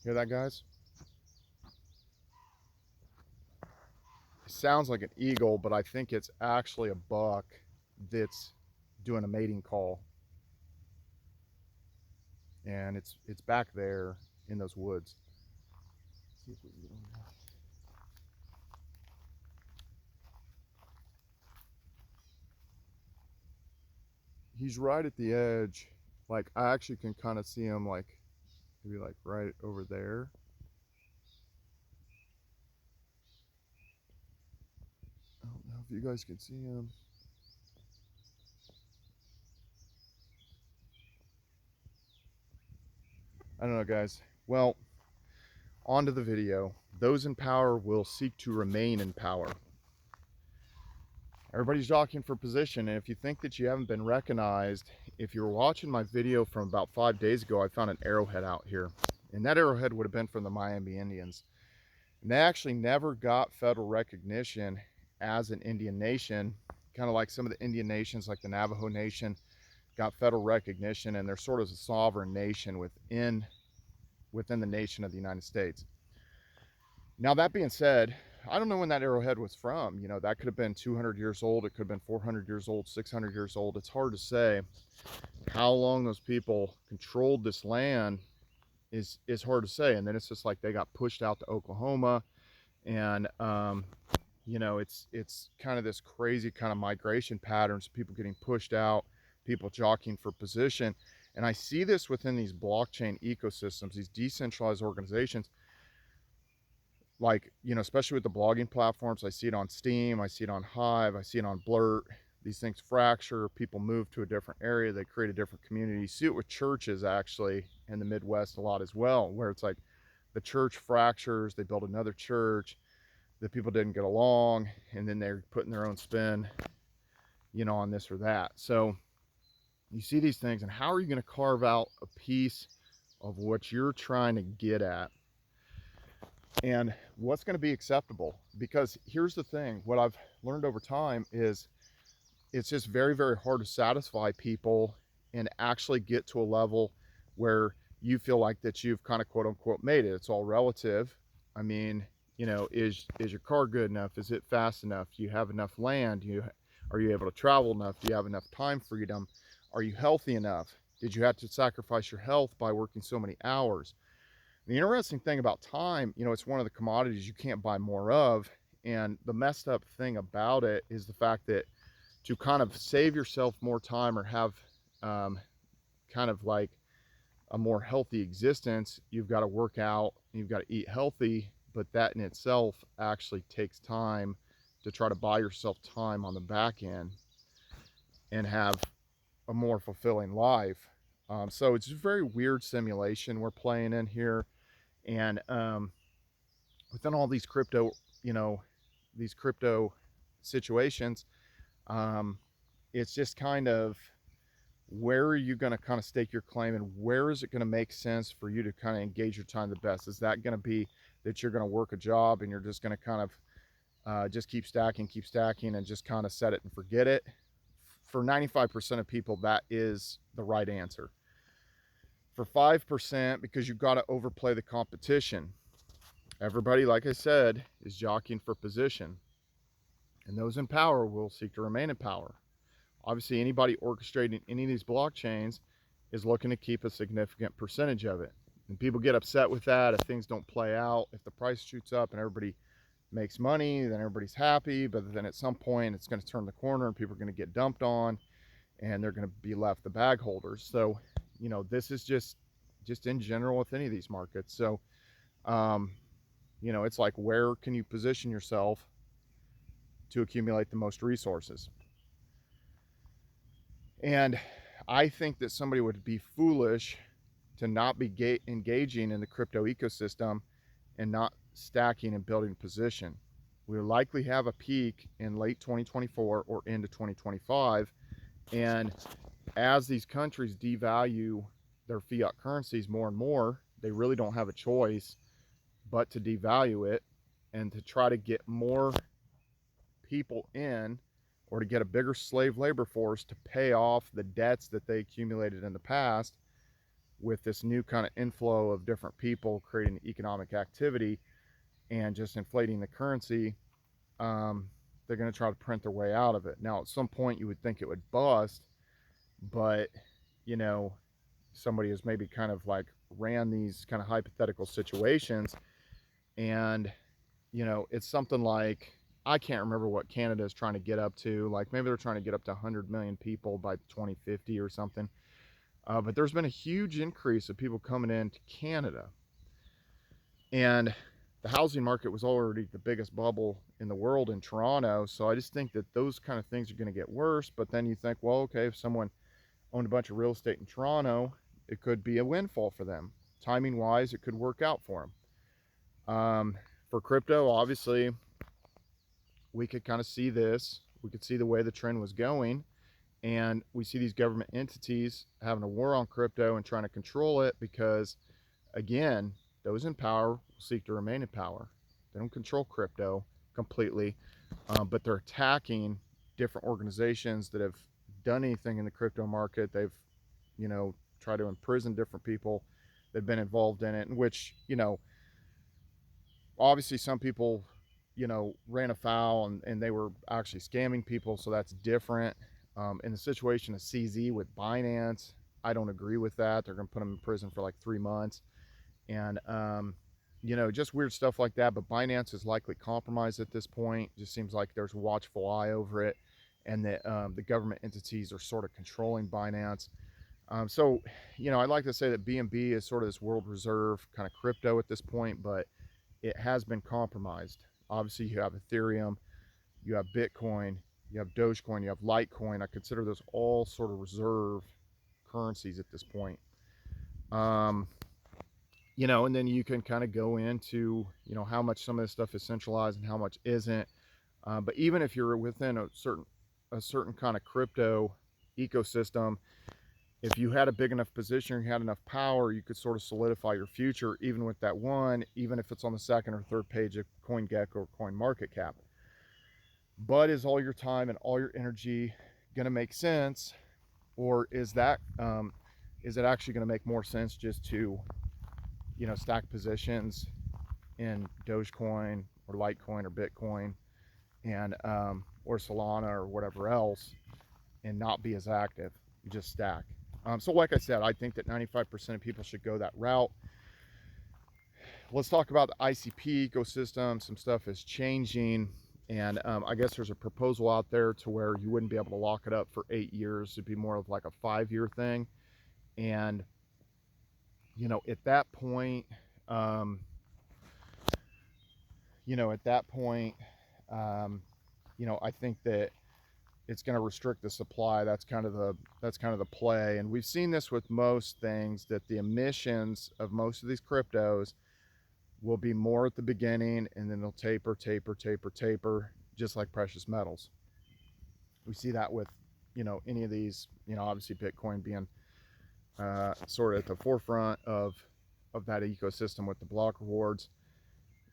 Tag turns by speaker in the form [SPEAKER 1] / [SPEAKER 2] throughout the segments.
[SPEAKER 1] Hear that, guys? It sounds like an eagle, but I think it's actually a buck that's doing a mating call. And it's back there in those woods. Let's see if we can get over there. He's right at the edge. Like, I actually can kind of see him, like, maybe like right over there. I don't know if you guys can see him. I don't know, guys. Well, on to the video. Those in power will seek to remain in power. Everybody's jockeying for position, and if you think that you haven't been recognized, if you're watching my video from about 5 days ago, I found an arrowhead out here. And that arrowhead would have been from the Miami Indians. And they actually never got federal recognition as an Indian nation, kind of like some of the Indian nations like the Navajo Nation got federal recognition, and they're sort of a sovereign nation within the nation of the United States. Now, that being said, I don't know when that arrowhead was from. You know, that could have been 200 years old. It could have been 400 years old, 600 years old. It's hard to say. How long those people controlled this land is hard to say. And then it's just like they got pushed out to Oklahoma, and you know, it's kind of this crazy kind of migration patterns, people getting pushed out, people jockeying for position. And I see this within these blockchain ecosystems, these decentralized organizations, like, you know, especially with the blogging platforms. I see it on Steam, I see it on Hive, I see it on Blurt. These things fracture, people move to a different area, they create a different community. You see it with churches actually in the Midwest a lot as well, where it's like the church fractures, they build another church, the people didn't get along, and then they're putting their own spin, you know, on this or that. So you see these things, and how are you going to carve out a piece of what you're trying to get at, and what's going to be acceptable? Because here's the thing, what I've learned over time is it's just very, very hard to satisfy people and actually get to a level where you feel like that you've kind of quote unquote made it. It's all relative. I mean, you know, is your car good enough? Is it fast enough? Do you have enough land? Are you able to travel enough? Do you have enough time freedom? Are you healthy enough? Did you have to sacrifice your health by working so many hours? The interesting thing about time, you know, it's one of the commodities you can't buy more of. And the messed up thing about it is the fact that to kind of save yourself more time or have kind of like a more healthy existence, you've got to work out, you've got to eat healthy, but that in itself actually takes time to try to buy yourself time on the back end and have a more fulfilling life. So it's a very weird simulation we're playing in here. And within all these crypto, you know, these crypto situations, it's just kind of, where are you going to kind of stake your claim, and where is it going to make sense for you to kind of engage your time the best? Is that going to be that you're going to work a job and you're just going to kind of just keep stacking and just kind of set it and forget it? For 95% of people, that is the right answer. For 5%, because you've got to overplay the competition. Everybody, like I said, is jockeying for position, and those in power will seek to remain in power. Obviously, anybody orchestrating any of these blockchains is looking to keep a significant percentage of it. And people get upset with that if things don't play out. If the price shoots up and everybody makes money, then everybody's happy. But then at some point, it's going to turn the corner and people are going to get dumped on, and they're going to be left the bag holders. So, you know, this is just in general with any of these markets. So, you know, it's like, where can you position yourself to accumulate the most resources? And I think that somebody would be foolish to not be engaging in the crypto ecosystem and not stacking and building position. We'll likely have a peak in late 2024 or into 2025. And as these countries devalue their fiat currencies more and more, they really don't have a choice but to devalue it and to try to get more people in, or to get a bigger slave labor force to pay off the debts that they accumulated in the past, with this new kind of inflow of different people creating economic activity and just inflating the currency, they're going to try to print their way out of it. Now, at some point, you would think it would bust, but you know, somebody has maybe kind of like ran these kind of hypothetical situations, and you know, it's something like, I can't remember what Canada is trying to get up to. Like maybe they're trying to get up to 100 million people by 2050 or something. But there's been a huge increase of people coming into Canada, and the housing market was already the biggest bubble in the world in Toronto. So I just think that those kind of things are going to get worse. But then you think, well, okay, if someone owned a bunch of real estate in Toronto, it could be a windfall for them. Timing wise, it could work out for them. For crypto, obviously, we could kind of see this. We could see the way the trend was going. And we see these government entities having a war on crypto and trying to control it because, again, those in power will seek to remain in power. They don't control crypto completely, but they're attacking different organizations that have done anything in the crypto market. They've, you know, tried to imprison different people that have been involved in it, in which, you know, obviously some people, you know, ran afoul and they were actually scamming people, so that's different. In the situation of CZ with Binance, I don't agree with that. They're going to put them in prison for like 3 months. And, you know, just weird stuff like that. But Binance is likely compromised at this point. It just seems like there's a watchful eye over it. And that the government entities are sort of controlling Binance. So, you know, I'd like to say that BNB is sort of this world reserve kind of crypto at this point, but it has been compromised. Obviously, you have Ethereum, you have Bitcoin, you have Dogecoin, you have Litecoin. I consider those all sort of reserve currencies at this point. You know, and then you can kind of go into, you know, how much some of this stuff is centralized and how much isn't. But even if you're within a certain kind of crypto ecosystem, if you had a big enough position or you had enough power, you could sort of solidify your future even with that one, even if it's on the second or third page of CoinGecko or CoinMarketCap. But is all your time and all your energy going to make sense, or is that is it actually going to make more sense just to, you know, stack positions in Dogecoin or Litecoin or Bitcoin and or Solana or whatever else and not be as active, just stack? So like I said, I think that 95% of people should go that route. Let's talk about the ICP ecosystem. Some stuff is changing, and I guess there's a proposal out there to where you wouldn't be able to lock it up for 8 years. It'd be more of like a 5-year thing. And, you know, at that point, you know, I think that it's going to restrict the supply. That's kind of the play. And we've seen this with most things, that the emissions of most of these cryptos will be more at the beginning, and then they'll taper, just like precious metals. We see that with, you know, any of these, you know, obviously Bitcoin being sort of at the forefront of that ecosystem with the block rewards.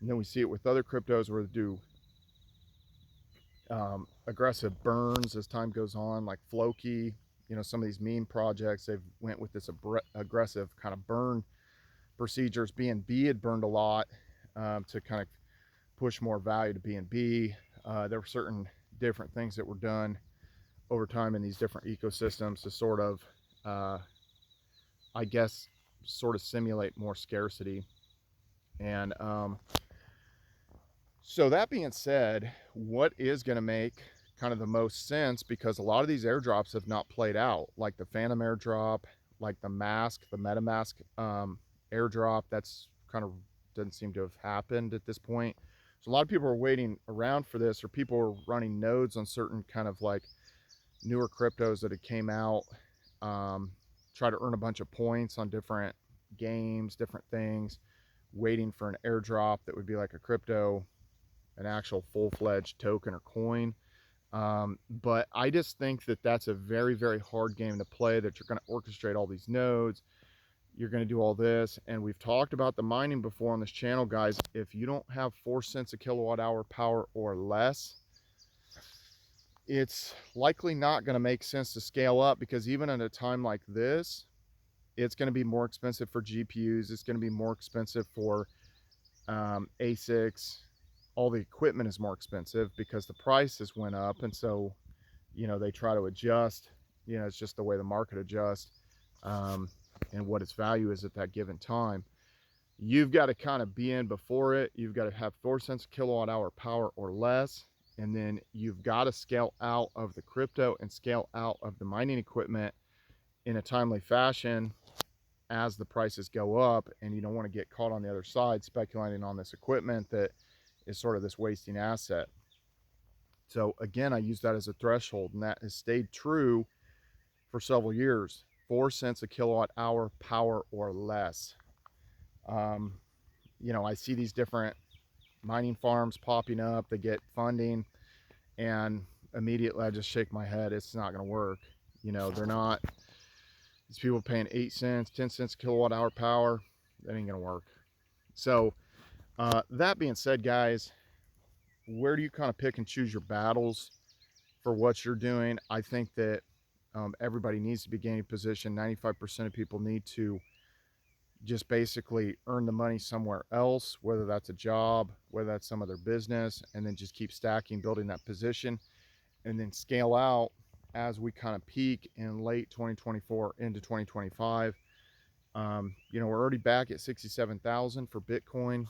[SPEAKER 1] And then we see it with other cryptos where they do aggressive burns as time goes on, like Floki. You know, some of these meme projects, they've went with this aggressive kind of burn procedures. BNB had burned a lot to kind of push more value to BNB. There were certain different things that were done over time in these different ecosystems to sort of, I guess, sort of simulate more scarcity. And so that being said, what is going to make kind of the most sense, because a lot of these airdrops have not played out, like the Phantom airdrop, like the MetaMask airdrop, that's kind of doesn't seem to have happened at this point. So a lot of people are waiting around for this, or people are running nodes on certain kind of like newer cryptos that had came out, try to earn a bunch of points on different games, different things, waiting for an airdrop that would be like a crypto, an actual full-fledged token or coin. But I just think that that's a very, very hard game to play, that you're going to orchestrate all these nodes, you're going to do all this. And we've talked about the mining before on this channel, guys. If you don't have 4 cents a kilowatt hour power or less, it's likely not going to make sense to scale up, because even at a time like this, it's going to be more expensive for GPUs. It's going to be more expensive for ASICs. All the equipment is more expensive because the prices went up. And so, they try to adjust. It's just the way the market adjusts, and what its value is at that given time. You've got to kind of be in before it. You've got to have 4 cents a kilowatt hour power or less. And then you've got to scale out of the crypto and scale out of the mining equipment in a timely fashion as the prices go up. And you don't want to get caught on the other side speculating on this equipment that is sort of this wasting asset. So again, I use that as a threshold, and that has stayed true for several years. 4 cents a kilowatt hour power or less. I see these different mining farms popping up. They get funding, and immediately I just shake my head. It's not going to work. They're not. These people paying 8 cents, 10 cents a kilowatt hour power. That ain't going to work. So that being said, guys, where do you kind of pick and choose your battles for what you're doing? I think that everybody needs to be gaining position. 95% of people need to just basically earn the money somewhere else, whether that's a job, whether that's some other business, and then just keep stacking, building that position, and then scale out as we kind of peak in late 2024 into 2025. We're already back at 67,000 for Bitcoin,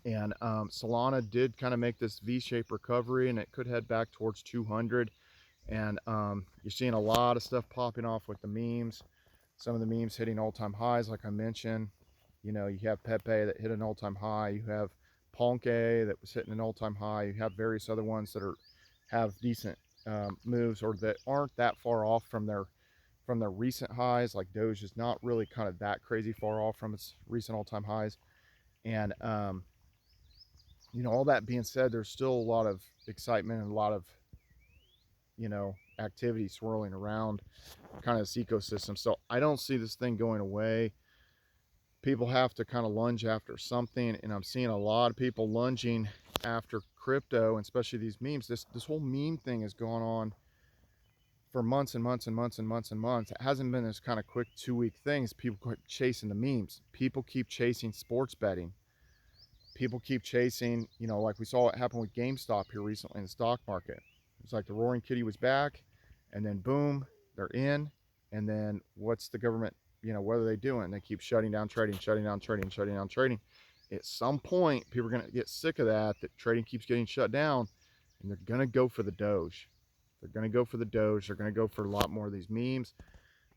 [SPEAKER 1] and Solana did kind of make this V-shaped recovery, and it could head back towards 200. And you're seeing a lot of stuff popping off with the memes. Some of the memes hitting all-time highs, like I mentioned. You have Pepe that hit an all-time high. You have Ponke that was hitting an all-time high. You have various other ones that have decent moves, or that aren't that far off from their recent highs. Like Doge is not really kind of that crazy far off from its recent all-time highs. And all that being said, there's still a lot of excitement and a lot of activity swirling around kind of this ecosystem. So I don't see this thing going away. People have to kind of lunge after something, and I'm seeing a lot of people lunging after crypto, and especially these memes. This whole meme thing has gone on for months and months and months and months and months. It hasn't been this kind of quick 2-week thing. People keep chasing the memes. People keep chasing sports betting. People keep chasing, like we saw what happened with GameStop here recently in the stock market. It's like the roaring kitty was back, and then boom, they're in. And then what's the government, what are they doing? They keep shutting down trading, shutting down trading, shutting down trading. At some point, people are going to get sick of that trading keeps getting shut down, and they're going to go for the Doge. They're going to go for the Doge. They're going to go for a lot more of these memes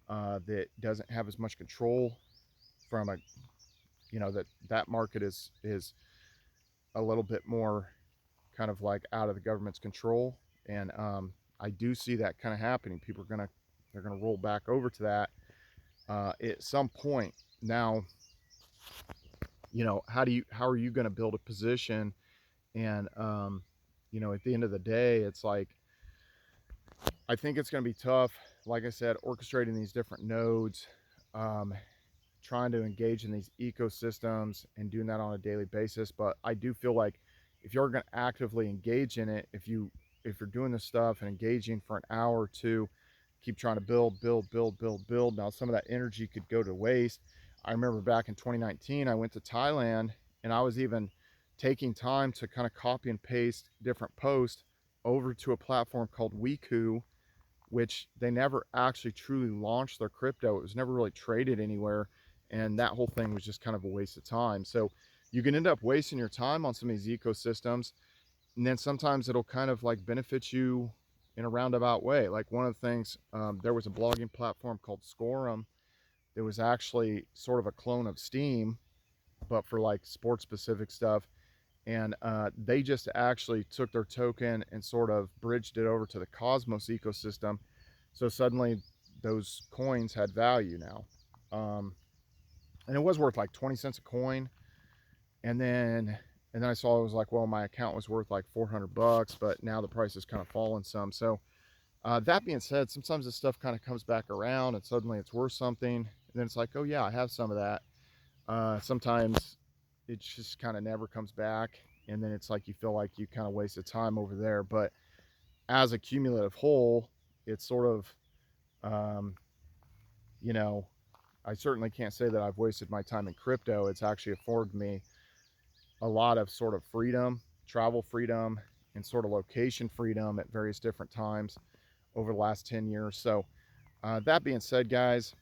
[SPEAKER 1] that doesn't have as much control from that market is a little bit more kind of like out of the government's control. And I do see that kind of happening. People are they're gonna roll back over to that at some point. Now, how are you gonna build a position? And at the end of the day, it's like, I think it's gonna be tough. Like I said, orchestrating these different nodes, trying to engage in these ecosystems and doing that on a daily basis. But I do feel like if you're going to actively engage in it, if you're doing this stuff and engaging for an hour or two, keep trying to build. Now, some of that energy could go to waste. I remember back in 2019, I went to Thailand, and I was even taking time to kind of copy and paste different posts over to a platform called Wiku, which they never actually truly launched their crypto. It was never really traded anywhere. And that whole thing was just kind of a waste of time. So you can end up wasting your time on some of these ecosystems, and then sometimes it'll kind of like benefit you in a roundabout way. Like one of the things, there was a blogging platform called Scorum that was actually sort of a clone of Steam, but for like sports specific stuff. And they just actually took their token and sort of bridged it over to the Cosmos ecosystem. So suddenly those coins had value now. And it was worth like 20 cents a coin. And then I saw it was like, well, my account was worth like $400, but now the price has kind of fallen some. So that being said, sometimes this stuff kind of comes back around and suddenly it's worth something. And then it's like, oh yeah, I have some of that. Sometimes it just kind of never comes back. And then it's like you feel like you kind of wasted time over there. But as a cumulative whole, it's sort of, I certainly can't say that I've wasted my time in crypto. It's actually afforded me a lot of sort of freedom, travel freedom, and sort of location freedom at various different times over the last 10 years. So that being said, guys,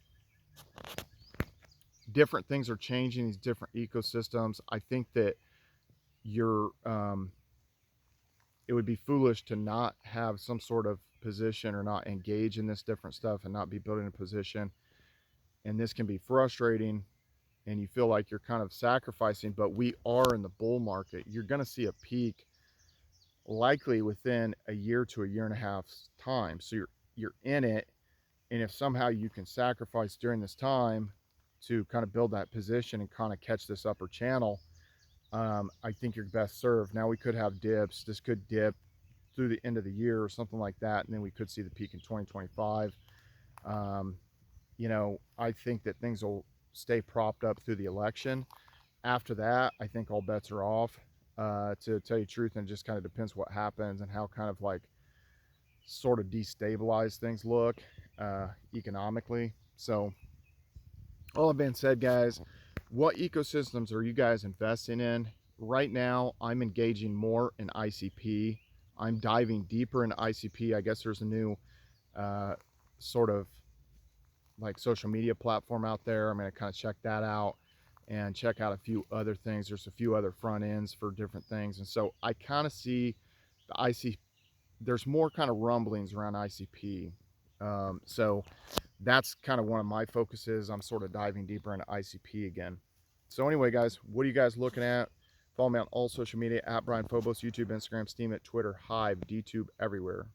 [SPEAKER 1] different things are changing, these different ecosystems. I think that you're it would be foolish to not have some sort of position or not engage in this different stuff and not be building a position. And this can be frustrating and you feel like you're kind of sacrificing, but we are in the bull market. You're going to see a peak likely within a year to a year and a half time. So you're in it, and if somehow you can sacrifice during this time to kind of build that position and kind of catch this upper channel, I think you're best served. Now we could have dips. This could dip through the end of the year or something like that, and then we could see the peak in 2025. You know, I think that things will stay propped up through the election. After that, I think all bets are off. To tell you the truth, and it just kind of depends what happens and how kind of like sort of destabilized things look economically. So all that being said, guys, what ecosystems are you guys investing in? Right now, I'm engaging more in ICP. I'm diving deeper into ICP. I guess there's a new sort of like social media platform out there. I'm going to kind of check that out and check out a few other things. There's a few other front ends for different things. And so I kind of see the ICP, there's more kind of rumblings around ICP. So that's kind of one of my focuses. I'm sort of diving deeper into ICP again. So anyway, guys, what are you guys looking at? Follow me on all social media at Brian Phobos, YouTube, Instagram, Steemit, Twitter, Hive, DTube, everywhere.